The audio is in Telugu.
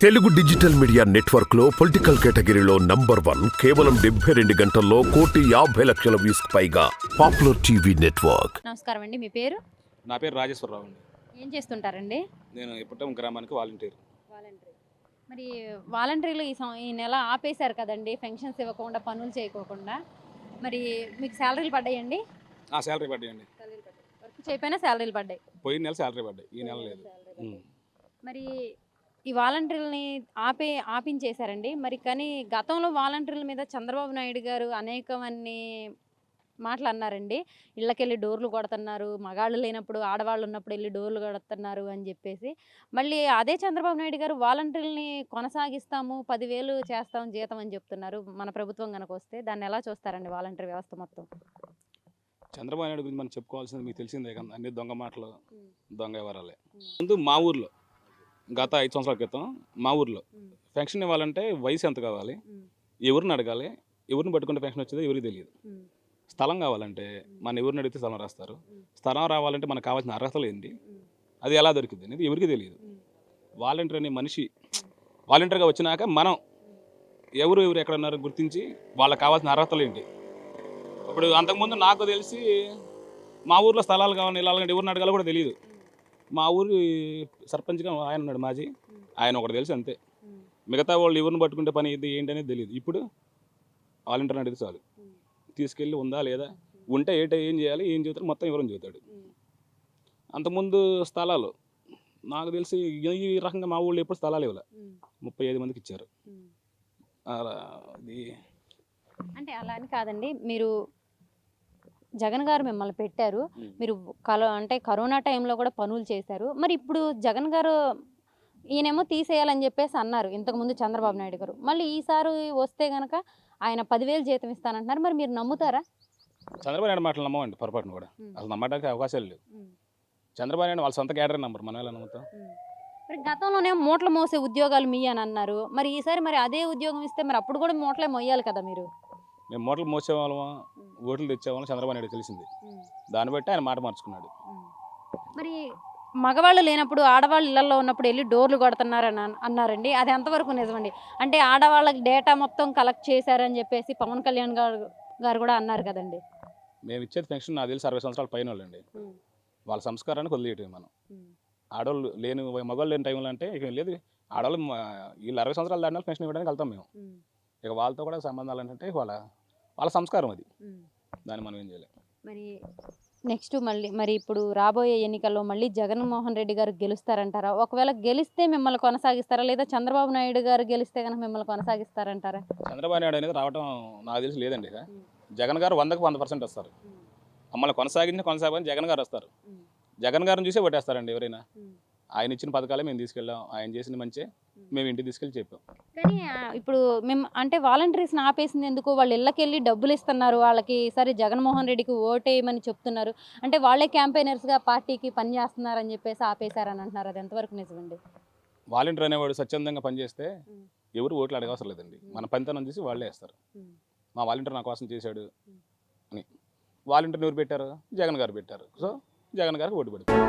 తెలుగు డిజిటల్ మీడియా నెట్వర్క్ లో పొలిటికల్ కేటగిరీలో నంబర్ 1 కేవలం 72 గంటల్లో 1,50,00,000 వ్యూస్ పైగా పాపులర్ టీవీ నెట్వర్క్. నమస్కారం అండి, మీ పేరు? నా పేరు రాజేశ్వరరావు అండి. ఏం చేస్తుంటారండి? నేను ఇప్పటం గ్రామానికి వాలంటీర్. మరి వాలంటీర్లు ఈ నెల ఆపేశారు కదండి, పెన్షన్స్ ఇవ్వకుండా, పనులు చేయకోకుండా. మరి మీకు శాలరీలు పడ్డాయండి? శాలరీ పడ్డాయండి. వర్క్ చేయకపోయినా శాలరీలు పడ్డాయి. పోయిన నెల శాలరీ పడ్డాయి, ఈ నెల లేదు. మరి ఈ వాలంటీర్లని ఆపించేశారండి. మరి కానీ గతంలో వాలంటీర్ల మీద చంద్రబాబు నాయుడు గారు అనేకమన్ని మాటలు అన్నారండి. ఇళ్ళకెళ్ళి డోర్లు కొడుతున్నారు, మగాళ్ళు లేనప్పుడు ఆడవాళ్ళు ఉన్నప్పుడు వెళ్ళి డోర్లు కొడుతున్నారు అని చెప్పేసి. మళ్ళీ అదే చంద్రబాబు నాయుడు గారు వాలంటీర్లని కొనసాగిస్తాము, 10,000 చేస్తాము జీతం అని చెప్తున్నారు. మన ప్రభుత్వం కనుక వస్తే దాన్ని ఎలా చూస్తారండి వాలంటీర్ వ్యవస్థ మొత్తం? చంద్రబాబు నాయుడు గురించి మనం చెప్పుకోవాల్సింది మీకు తెలిసిందే కదా, అన్ని దొంగ మాటలు, దొంగ వివరాలే. ముందు మా ఊర్లో గత 5 సంవత్సరాల క్రితం మా ఊర్లో పెన్షన్ ఇవ్వాలంటే వయసు ఎంత కావాలి, ఎవరిని అడగాలి, ఎవరిని పట్టుకుంటే పెన్షన్ వచ్చేదో ఎవరికి తెలియదు. స్థలం కావాలంటే మన ఎవరిని అడిగితే స్థలం రాస్తారు. స్థలం రావాలంటే మనకు కావాల్సిన అర్హతలు ఏంటి, అది ఎలా దొరికింది అనేది ఎవరికి తెలియదు. వాలంటీర్ అనే మనిషి వాలంటీర్గా వచ్చినాక మనం ఎవరు ఎక్కడ ఉన్నారో గుర్తించి వాళ్ళకి కావాల్సిన అర్హతలు ఏంటి. ఇప్పుడు అంతకుముందు నాకు తెలిసి మా ఊర్లో స్థలాలు కావాలని వెళ్ళాలంటే ఎవరిని అడగాలో కూడా తెలియదు. మా ఊరి సర్పంచ్గా ఆయన ఉన్నాడు మాజీ, ఆయన ఒకటి తెలుసు అంతే. మిగతా వాళ్ళు ఎవరిని పట్టుకుంటే పని ఇది ఏంటి అనేది తెలియదు. ఇప్పుడు వాలంటీర్ని అడిగితే చాలు, తీసుకెళ్ళి ఉందా లేదా, ఉంటే ఏం చేయాలి, ఏం చెబుతాడు మొత్తం వివరం చెబుతాడు. అంతకుముందు స్థలాలు నాకు తెలిసి ఈ రకంగా మా ఊళ్ళో ఎప్పుడు స్థలాలు ఇవ్వలే, 35 మందికి ఇచ్చారు. అది అంటే అలా అని కాదండి, మీరు జగన్ గారు మిమ్మల్ని పెట్టారు, మీరు అంటే కరోనా టైంలో కూడా పనులు చేశారు. మరి ఇప్పుడు జగన్ గారు ఈయనేమో తీసేయాలని చెప్పేసి అన్నారు ఇంతకుముందు చంద్రబాబు నాయుడు గారు. మళ్ళీ ఈసారి వస్తే కనుక ఆయన 10,000 జీతం ఇస్తానంటున్నారు. మరి మీరు నమ్ముతారా? చంద్రబాబు నాయుడు మాటలు నమ్మమండి, పొరపాటును కూడా అసలు నమ్మడానికి అవకాశాలు లేవు. చంద్రబాబు నాయుడు వాళ్ళ సొంత క్యాడర్ నంబర్, మనం ఎలా నమ్ముతాం? మరి గతంలోనే మూటలు మోసే ఉద్యోగాలు మీ అని అన్నారు. మరి ఈసారి మరి అదే ఉద్యోగం ఇస్తే మరి అప్పుడు కూడా మూటలే మోయాలి కదా మీరు. మేము మూటలు మోసేవాళ్ళమా, ఓట్లు తెచ్చేవాళ్ళం చంద్రబాబు నాయుడు తెలిసింది. దాన్ని బట్టి ఆయన మాట మార్చుకున్నాడు. మరి మగవాళ్ళు లేనప్పుడు ఆడవాళ్ళు ఇళ్లలో ఉన్నప్పుడు వెళ్ళి డోర్లు కొడుతున్నారని అన్నారండి, అది ఎంతవరకు నిజమండి? అంటే ఆడవాళ్ళకి డేటా మొత్తం కలెక్ట్ చేశారని చెప్పేసి పవన్ కళ్యాణ్ గారు కూడా అన్నారు కదండి. మేము ఇచ్చేది పెన్షన్ నాకు తెలిసి 60 సంవత్సరాల పైన వాళ్ళండి. వాళ్ళ సంస్కారానికి వదిలేయటం మనం. ఆడవాళ్ళు లేని మగవాళ్ళు లేని టైంలో అంటే ఇక లేదు, ఆడవాళ్ళు వీళ్ళు 60 సంవత్సరాలు దాటిన పెన్షన్ ఇవ్వడానికి వెళ్తాం మేము. ఇక వాళ్ళతో కూడా సంబంధాలు అంటే వాళ్ళ సంస్కారం అది, దాన్ని మనం ఏం చేయలేం. మరి నెక్స్ట్ మరి ఇప్పుడు రాబోయే ఎన్నికల్లో మళ్ళీ జగన్మోహన్ రెడ్డి గారు గెలుస్తారంటారా? ఒకవేళ గెలిస్తే మిమ్మల్ని కొనసాగిస్తారా, లేదా చంద్రబాబు నాయుడు గారు గెలిస్తే కనుక మిమ్మల్ని కొనసాగిస్తారంటారా? చంద్రబాబు నాయుడు అనేది రావడం నాకు తెలిసి లేదండి. జగన్ గారు 100కి 100% వస్తారు. మమ్మల్ని కొనసాగని జగన్ గారు వస్తారు. జగన్ గారిని చూసే ఓటేస్తారండి ఎవరైనా. ఆయన ఇచ్చిన పథకాలే మేము తీసుకెళ్ళాం, ఆయన చేసిన మంచి మేము ఇంటికి తీసుకెళ్ళి చెప్పాం. కానీ ఇప్పుడు మేము అంటే వాలంటీర్స్ని ఆపేసింది ఎందుకు? వాళ్ళు ఇళ్ళకెళ్ళి డబ్బులు ఇస్తున్నారు వాళ్ళకి, సరే జగన్మోహన్ రెడ్డికి ఓటేయమని చెప్తున్నారు అంటే వాళ్ళే క్యాంపెయినర్స్గా పార్టీకి పనిచేస్తున్నారని చెప్పేసి ఆపేశారని అంటున్నారు. అది ఎంతవరకు నిజమండి? వాలంటీర్ అనేవాడు స్వచ్ఛందంగా పనిచేస్తే ఎవరు ఓట్లు అడగవసరం లేదండి. మన పనితనం చూసి వాళ్ళే వేస్తారు. మా వాలంటీర్ నా కోసం చేశాడు అని. వాలంటీర్ని ఎవరు పెట్టారు? జగన్ గారు పెట్టారు. సో జగన్ గారికి ఓటు పెడతారు.